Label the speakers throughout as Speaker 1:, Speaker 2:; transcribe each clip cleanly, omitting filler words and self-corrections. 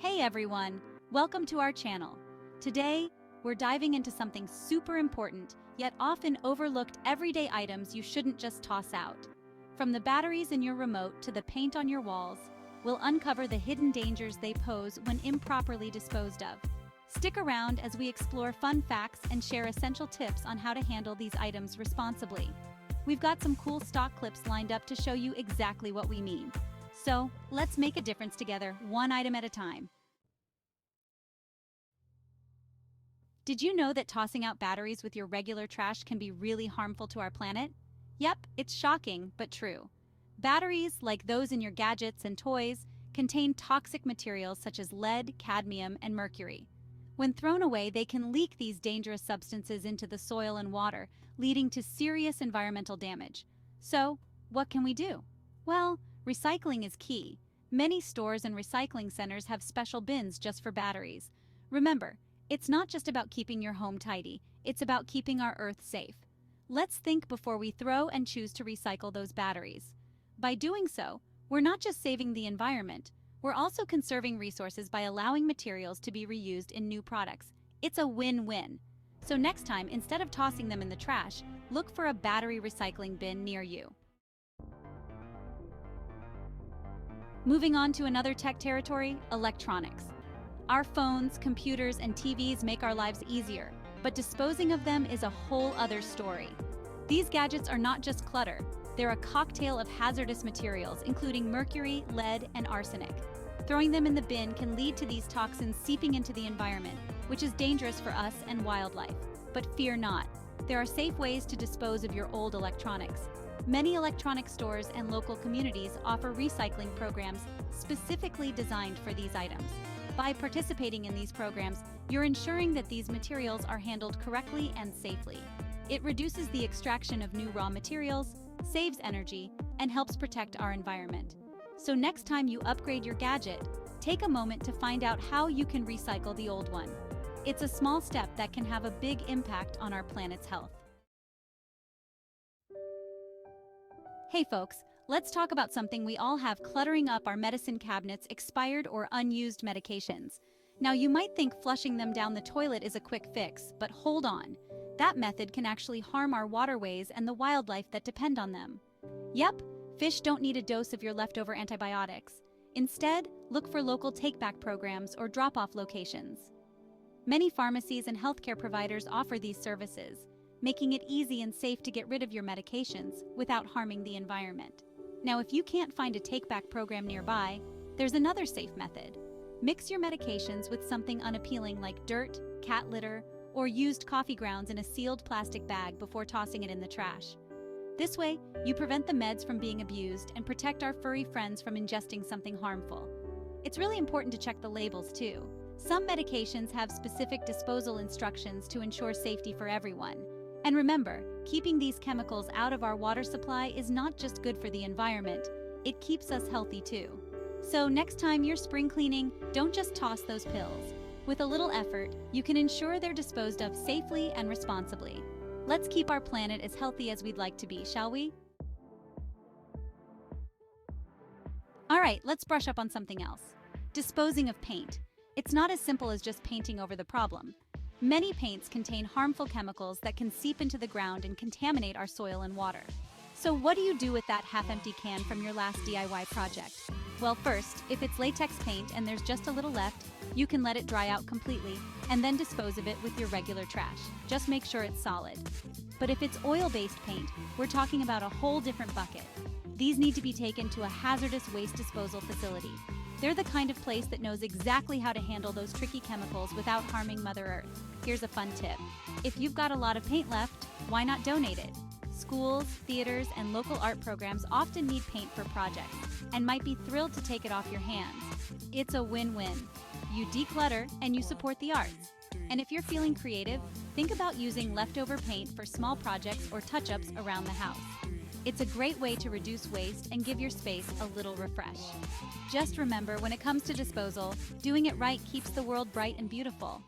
Speaker 1: Hey everyone, welcome to our channel. Today, we're diving into something super important, yet often overlooked everyday items you shouldn't just toss out. From the batteries in your remote to the paint on your walls, we'll uncover the hidden dangers they pose when improperly disposed of. Stick around as we explore fun facts and share essential tips on how to handle these items responsibly. We've got some cool stock clips lined up to show you exactly what we mean. So, let's make a difference together, one item at a time. Did you know that tossing out batteries with your regular trash can be really harmful to our planet? Yep, it's shocking, but true. Batteries, like those in your gadgets and toys, contain toxic materials such as lead, cadmium, and mercury. When thrown away, they can leak these dangerous substances into the soil and water, leading to serious environmental damage. So, what can we do? Well, recycling is key. Many stores and recycling centers have special bins just for batteries. Remember, it's not just about keeping your home tidy, it's about keeping our Earth safe. Let's think before we throw and choose to recycle those batteries. By doing so, we're not just saving the environment, we're also conserving resources by allowing materials to be reused in new products. It's a win-win. So next time, instead of tossing them in the trash, look for a battery recycling bin near you. Moving on to another tech territory, electronics. Our phones, computers, and TVs make our lives easier, but disposing of them is a whole other story. These gadgets are not just clutter, they're a cocktail of hazardous materials, including mercury, lead, and arsenic. Throwing them in the bin can lead to these toxins seeping into the environment, which is dangerous for us and wildlife. But fear not, there are safe ways to dispose of your old electronics. Many electronic stores and local communities offer recycling programs specifically designed for these items. By participating in these programs, you're ensuring that these materials are handled correctly and safely. It reduces the extraction of new raw materials, saves energy, and helps protect our environment. So next time you upgrade your gadget, take a moment to find out how you can recycle the old one. It's a small step that can have a big impact on our planet's health. Hey folks, let's talk about something we all have cluttering up our medicine cabinets: expired or unused medications. Now you might think flushing them down the toilet is a quick fix, but hold on. That method can actually harm our waterways and the wildlife that depend on them. Yep, fish don't need a dose of your leftover antibiotics. Instead, look for local take-back programs or drop-off locations. Many pharmacies and healthcare providers offer these services, making it easy and safe to get rid of your medications without harming the environment. Now, if you can't find a take-back program nearby, there's another safe method. Mix your medications with something unappealing like dirt, cat litter, or used coffee grounds in a sealed plastic bag before tossing it in the trash. This way, you prevent the meds from being abused and protect our furry friends from ingesting something harmful. It's really important to check the labels too. Some medications have specific disposal instructions to ensure safety for everyone. And remember, keeping these chemicals out of our water supply is not just good for the environment, it keeps us healthy too. So next time you're spring cleaning, don't just toss those pills. With a little effort, you can ensure they're disposed of safely and responsibly. Let's keep our planet as healthy as we'd like to be, shall we? Alright, let's brush up on something else. Disposing of paint. It's not as simple as just painting over the problem. Many paints contain harmful chemicals that can seep into the ground and contaminate our soil and water. So what do you do with that half-empty can from your last DIY project? Well, first, if it's latex paint and there's just a little left, you can let it dry out completely and then dispose of it with your regular trash. Just make sure it's solid. But if it's oil-based paint, we're talking about a whole different bucket. These need to be taken to a hazardous waste disposal facility. They're the kind of place that knows exactly how to handle those tricky chemicals without harming Mother Earth. Here's a fun tip. If you've got a lot of paint left, why not donate it? Schools, theaters, and local art programs often need paint for projects and might be thrilled to take it off your hands. It's a win-win. You declutter and you support the arts. And if you're feeling creative, think about using leftover paint for small projects or touch-ups around the house. It's a great way to reduce waste and give your space a little refresh. Just remember, when it comes to disposal, doing it right keeps the world bright and beautiful.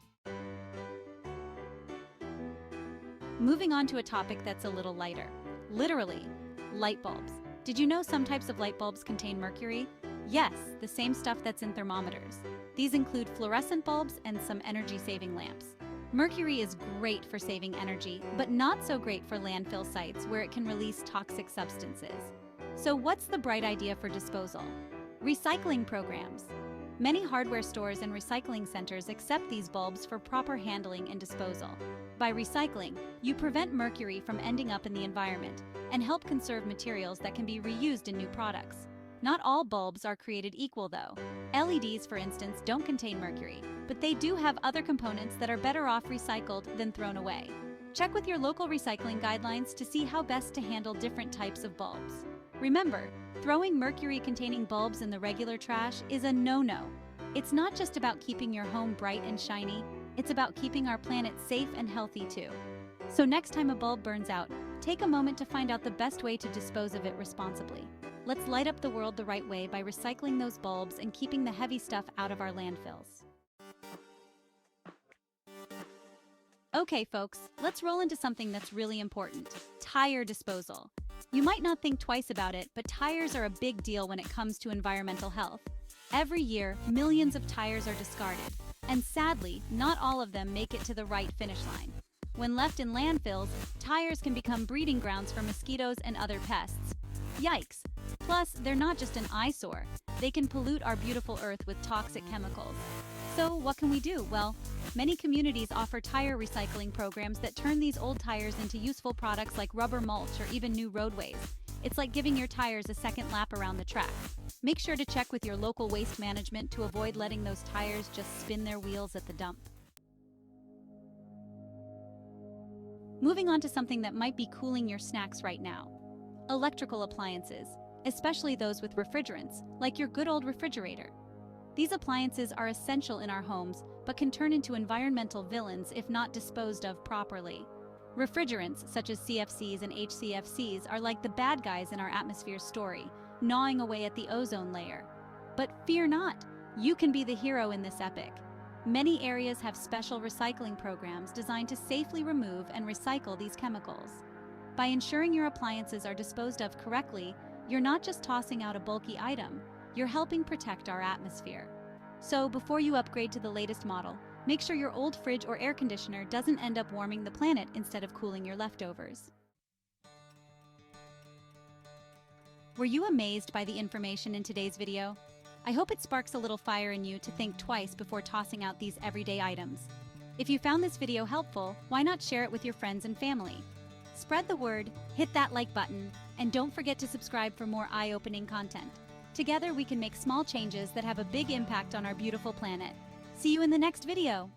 Speaker 1: Moving on to a topic that's a little lighter. Literally, light bulbs. Did you know some types of light bulbs contain mercury? Yes, the same stuff that's in thermometers. These include fluorescent bulbs and some energy-saving lamps. Mercury is great for saving energy, but not so great for landfill sites where it can release toxic substances. So what's the bright idea for disposal? Recycling programs. Many hardware stores and recycling centers accept these bulbs for proper handling and disposal. By recycling, you prevent mercury from ending up in the environment and help conserve materials that can be reused in new products. Not all bulbs are created equal, though. LEDs, for instance, don't contain mercury, but they do have other components that are better off recycled than thrown away. Check with your local recycling guidelines to see how best to handle different types of bulbs. Remember, throwing mercury-containing bulbs in the regular trash is a no-no. It's not just about keeping your home bright and shiny, it's about keeping our planet safe and healthy too. So next time a bulb burns out, take a moment to find out the best way to dispose of it responsibly. Let's light up the world the right way by recycling those bulbs and keeping the heavy stuff out of our landfills. Okay, folks, let's roll into something that's really important: tire disposal. You might not think twice about it, but tires are a big deal when it comes to environmental health. Every year, millions of tires are discarded, and sadly, not all of them make it to the right finish line. When left in landfills, tires can become breeding grounds for mosquitoes and other pests. Yikes! Plus, they're not just an eyesore. They can pollute our beautiful earth with toxic chemicals. So, what can we do? Well, many communities offer tire recycling programs that turn these old tires into useful products like rubber mulch or even new roadways. It's like giving your tires a second lap around the track. Make sure to check with your local waste management to avoid letting those tires just spin their wheels at the dump. Moving on to something that might be cooling your snacks right now: electrical appliances, especially those with refrigerants, like your good old refrigerator. These appliances are essential in our homes, but can turn into environmental villains if not disposed of properly. Refrigerants, such as CFCs and HCFCs, are like the bad guys in our atmosphere's story, gnawing away at the ozone layer. But fear not, you can be the hero in this epic. Many areas have special recycling programs designed to safely remove and recycle these chemicals. By ensuring your appliances are disposed of correctly, you're not just tossing out a bulky item, you're helping protect our atmosphere. So before you upgrade to the latest model, make sure your old fridge or air conditioner doesn't end up warming the planet instead of cooling your leftovers. Were you amazed by the information in today's video? I hope it sparks a little fire in you to think twice before tossing out these everyday items. If you found this video helpful, why not share it with your friends and family? Spread the word, hit that like button, and don't forget to subscribe for more eye-opening content. Together we can make small changes that have a big impact on our beautiful planet. See you in the next video!